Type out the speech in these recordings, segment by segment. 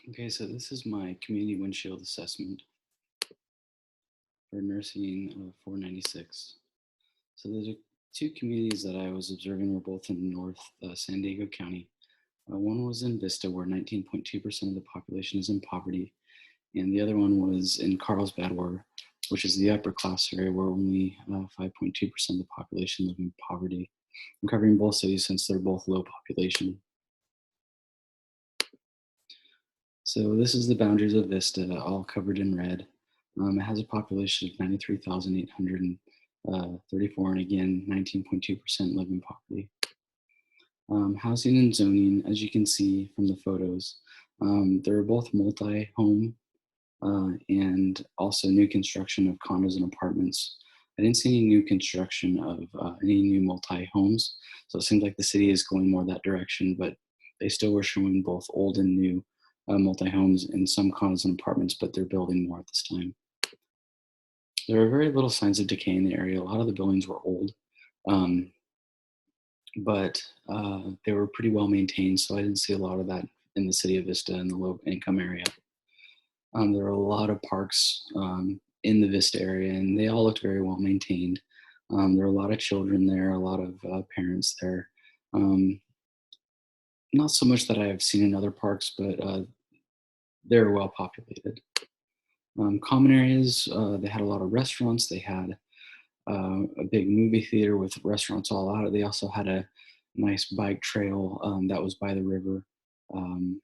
Okay, so this is my community windshield assessment for nursing 496. So there's two communities that I was observing were both in North San Diego County. One was in Vista, where 19.2% of the population is in poverty, and the other one was in Carlsbad, which is the upper class area, where only 5.2% of the population live in poverty. I'm covering both cities since they're both low population. So this is the boundaries of Vista, all covered in red. It has a population of 93,834, and again, 19.2% live in poverty. Housing and zoning, as you can see from the photos, they're both multi-home and also new construction of condos and apartments. I didn't see any new construction of any new multi-homes, so it seems like the city is going more that direction, but they still were showing both old and new multi-homes and some condos and apartments, but they're building more at this time. There are very little signs of decay in the area. A lot of the buildings were old, um, but they were pretty well maintained, so I didn't see a lot of that in the city of Vista in the low income area. There are a lot of parks in the Vista area, and they all looked very well maintained. There are a lot of children there, a lot of parents there. Um, Not so much that I have seen in other parks, but they're well populated. Common areas, they had a lot of restaurants. They had a big movie theater with restaurants all out. They also had a nice bike trail that was by the river, um,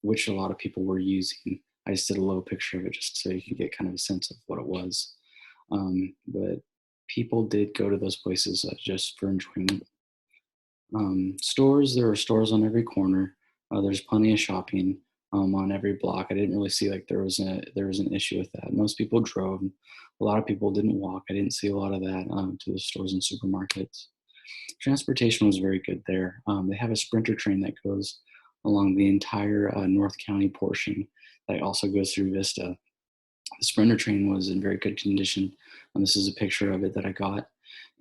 which a lot of people were using. I just did a little picture of it just so you could get kind of a sense of what it was. But people did go to those places just for enjoyment. Stores, there were stores on every corner. There's plenty of shopping on every block. I didn't really see like there was an issue with that. Most people drove. A lot of people didn't walk. I didn't see a lot of that to the stores and supermarkets. Transportation was very good there. They have a sprinter train that goes along the entire North County portion that also goes through Vista. The sprinter train was in very good condition. And this is a picture of it that I got.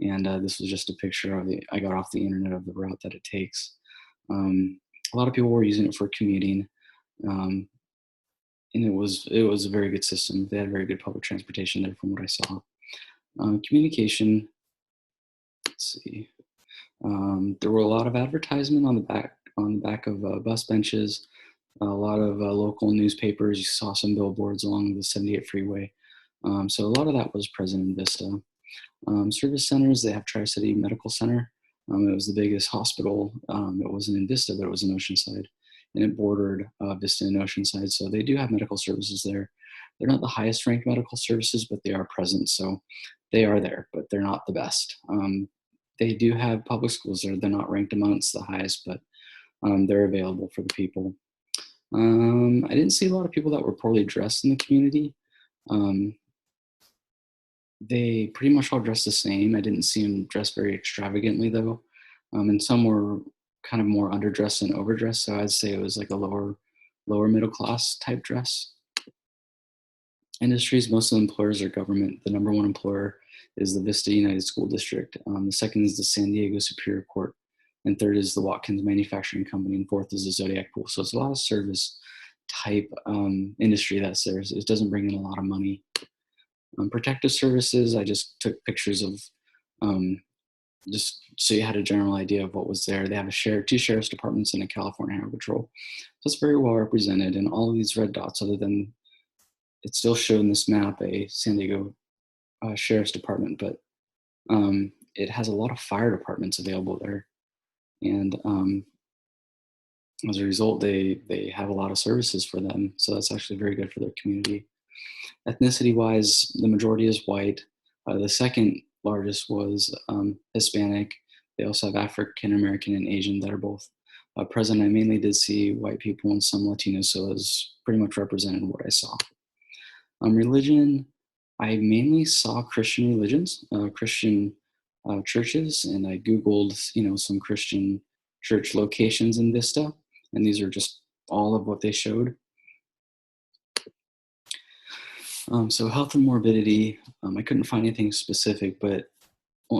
And this was just a picture of it I got off the internet of the route that it takes. A lot of people were using it for commuting. Um, and it was a very good system. They had very good public transportation there from what I saw. Communication, let's see. There were a lot of advertisement on the back of bus benches, a lot of local newspapers. You saw some billboards along the 78 freeway. So a lot of that was present in Vista. Service centers, they have Tri-City Medical Center. It was the biggest hospital. It wasn't in Vista, but it was in Oceanside, and it bordered Vista and Oceanside. So they do have medical services there. They're not the highest ranked medical services, but they are present. So they are there, but they're not the best. They do have public schools there. They're not ranked amongst the highest, but they're available for the people. I didn't see a lot of people that were poorly dressed in the community. Um, they pretty much all dressed the same. I didn't see them dressed very extravagantly though, and some were kind of more underdressed and overdressed. So I'd say it was like a lower middle class type dress. Industries, most of the employers are government. The number one employer is the Vista United School District. The second is the San Diego Superior Court, and third is the Watkins Manufacturing Company, and fourth is the Zodiac Pool. So it's a lot of service type industry that's there. It doesn't bring in a lot of money. Protective services, I just took pictures of um, just so you had a general idea of what was there. They have two sheriff's departments and a California Highway Patrol. So it's very well represented. And all of these red dots, other than it still showed in this map a San Diego sheriff's department, but it has a lot of fire departments available there. And as a result, they have a lot of services for them. So that's actually very good for their community. Ethnicity wise, the majority is white. The second largest was Hispanic. They also have African American and Asian that are both present. I mainly did see white people and some Latinos, so it was pretty much represented what I saw. Religion, I mainly saw Christian religions, Christian churches, and I Googled, some Christian church locations in Vista, and these are just all of what they showed. So health and morbidity, I couldn't find anything specific, but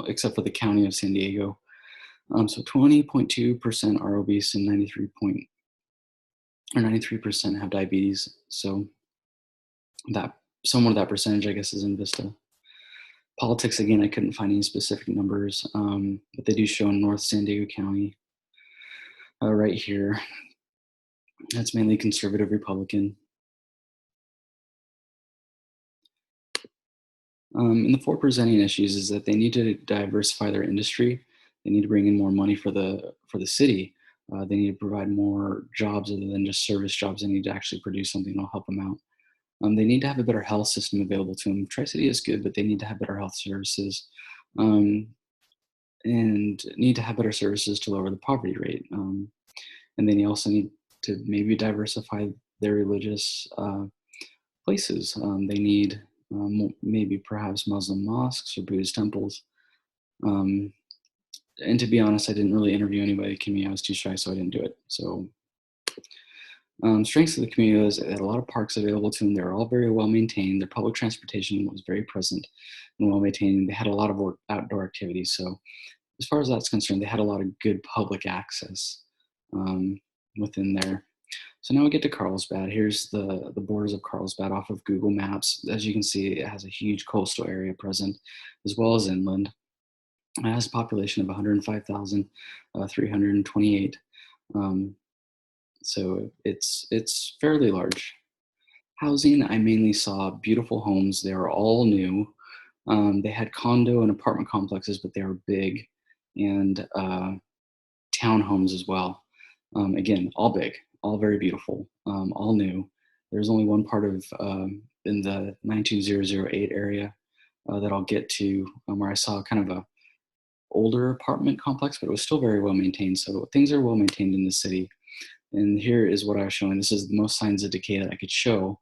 except for the county of San Diego. So 20.2% are obese and or 93% have diabetes. So that somewhat of that percentage, I guess, is in Vista. Politics, again, I couldn't find any specific numbers, but they do show in North San Diego County, right here. That's mainly conservative Republican. And the four presenting issues is that they need to diversify their industry. They need to bring in more money for the city. They need to provide more jobs other than just service jobs. They need to actually produce something that'll help them out. They need to have a better health system available to them. Tri-City is good, but they need to have better health services, um, and need to have better services to lower the poverty rate. And then you also need to maybe diversify their religious places. They need maybe perhaps Muslim mosques or Buddhist temples. Um, and to be honest, I didn't really interview anybody at community. I was too shy, so I didn't do it. So strengths of the community is they had a lot of parks available to them. They were all very well maintained. Their public transportation was very present and well maintained. They had a lot of outdoor activities. So as far as that's concerned, they had a lot of good public access within there. So now we get to Carlsbad. Here's the borders of Carlsbad off of Google Maps. As you can see, it has a huge coastal area present, as well as inland. It has a population of 105,328. So it's fairly large. Housing, I mainly saw beautiful homes. They were all new. They had condo and apartment complexes, but they were big, and townhomes as well. Again, all big, all very beautiful, all new. There's only one part of in the 92008 area that I'll get to where I saw kind of a older apartment complex, but it was still very well maintained. So things are well maintained in the city. And here is what I was showing. This is the most signs of decay that I could show.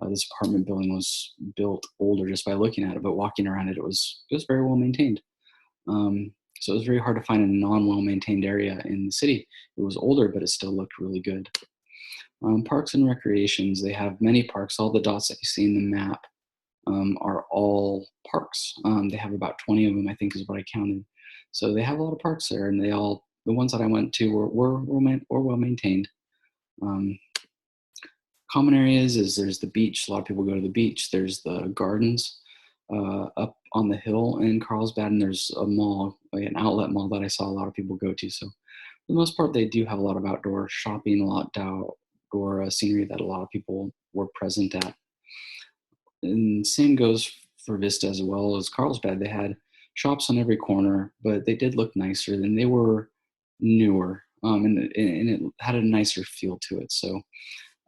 This apartment building was built older just by looking at it, but walking around it, it was very well maintained. So it was very hard to find a non-well maintained area in the city. It was older, but it still looked really good. Parks and recreations, they have many parks. All the dots that you see in the map are all parks. They have about 20 of them, I think is what I counted. So they have a lot of parks there, and the ones that I went to were well maintained. Um, Common areas is there's the beach. A lot of people go to the beach. There's the gardens up on the hill in Carlsbad, and there's a mall, like an outlet mall that I saw a lot of people go to. So for the most part, they do have a lot of outdoor shopping, a lot of outdoor scenery that a lot of people were present at. And same goes for Vista as well as Carlsbad. They had shops on every corner, but they did look nicer than they were newer, and it had a nicer feel to it. So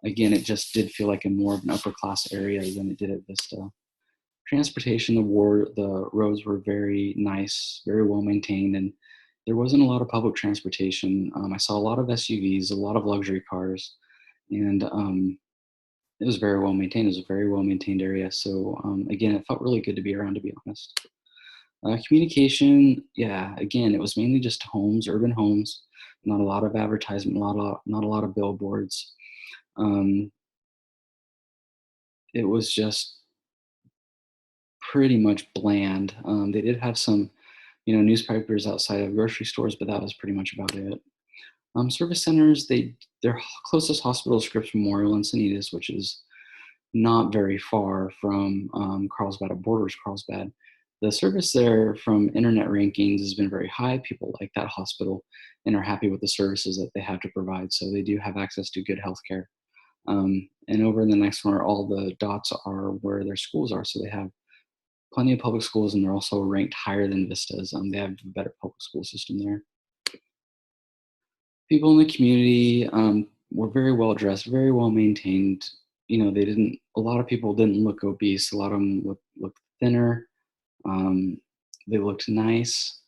again, it just did feel like a more of an upper class area than it did at Vista. Transportation, the roads were very nice, very well maintained, and there wasn't a lot of public transportation. I saw a lot of SUVs, a lot of luxury cars, and it was very well maintained. It was a very well maintained area. So again, it felt really good to be around, to be honest. Communication, yeah, again, it was mainly just homes, urban homes, not a lot of advertisement, not a lot of billboards. Um, it was just pretty much bland. They did have some, newspapers outside of grocery stores, but that was pretty much about it. Service centers, their closest hospital is Scripps Memorial in Encinitas, which is not very far from Carlsbad. It borders Carlsbad. The service there from internet rankings has been very high. People like that hospital and are happy with the services that they have to provide. So they do have access to good healthcare. And over in the next one, all the dots are where their schools are. So they have plenty of public schools, and they're also ranked higher than Vistas. They have a better public school system there. People in the community were very well dressed, very well maintained. A lot of people didn't look obese. A lot of them looked thinner. Um, they looked nice.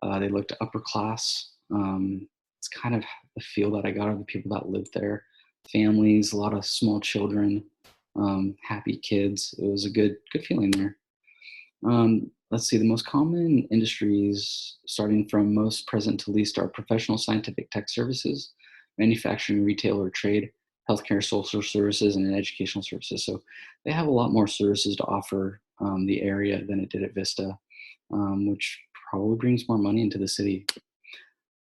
They looked upper class. It's kind of the feel that I got of the people that lived there. Families, a lot of small children, happy kids. It was a good feeling there. Let's see, the most common industries, starting from most present to least, are professional scientific tech services, manufacturing, retail or trade, healthcare, social services, and educational services. So they have a lot more services to offer the area than it did at Vista, which probably brings more money into the city.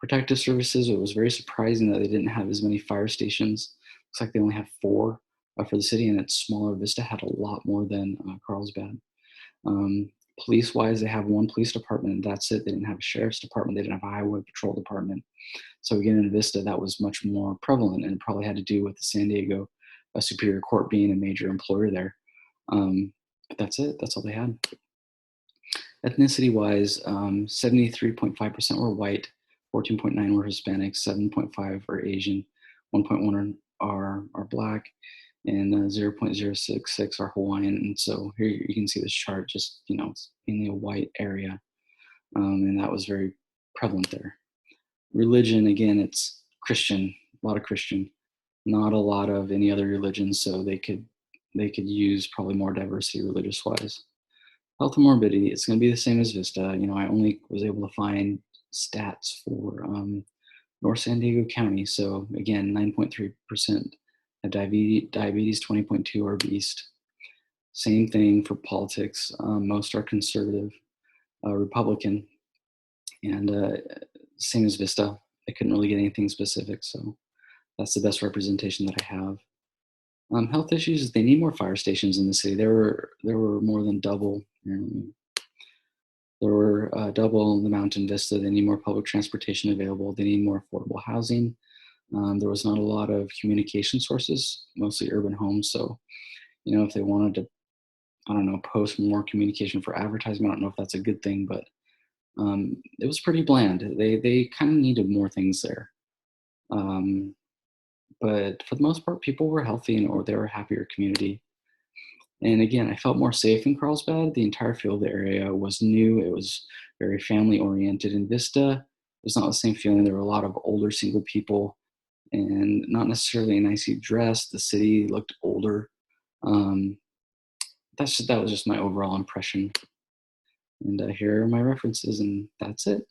Protective services, it was very surprising that they didn't have as many fire stations. Looks like they only have four for the city, and it's smaller. Vista had a lot more than Carlsbad. Um, Police-wise, they have one police department, and that's it. They didn't have a sheriff's department. They didn't have a highway patrol department. So again, in Vista, that was much more prevalent, and it probably had to do with the San Diego Superior Court being a major employer there. But that's it. That's all they had. Ethnicity-wise, 73.5% were white, 14.9 were Hispanic, 7.5 are Asian, 1.1 are Black, and 0.066 are Hawaiian. And so here you can see this chart, just, it's mainly a white area, and that was very prevalent there. Religion, again, it's Christian, a lot of Christian, not a lot of any other religion, so they could use probably more diversity religious-wise. Health and morbidity, it's going to be the same as Vista. I only was able to find stats for North San Diego County. So again, 9.3% have diabetes, 20.2 are obese. Same thing for politics. Most are conservative, Republican, and same as Vista. I couldn't really get anything specific, so that's the best representation that I have. Health issues, they need more fire stations in the city. There were more than double. There were double the Mountain Vista. They need more public transportation available. They need more affordable housing. There was not a lot of communication sources, mostly urban homes. So, if they wanted to, I don't know, post more communication for advertising, I don't know if that's a good thing, but it was pretty bland. They kind of needed more things there. But for the most part, people were healthy or they were a happier community. And again, I felt more safe in Carlsbad. The entire field area was new. It was very family oriented. In Vista, it was not the same feeling. There were a lot of older single people and not necessarily nicely dressed. The city looked older. That was just my overall impression. And here are my references, and that's it.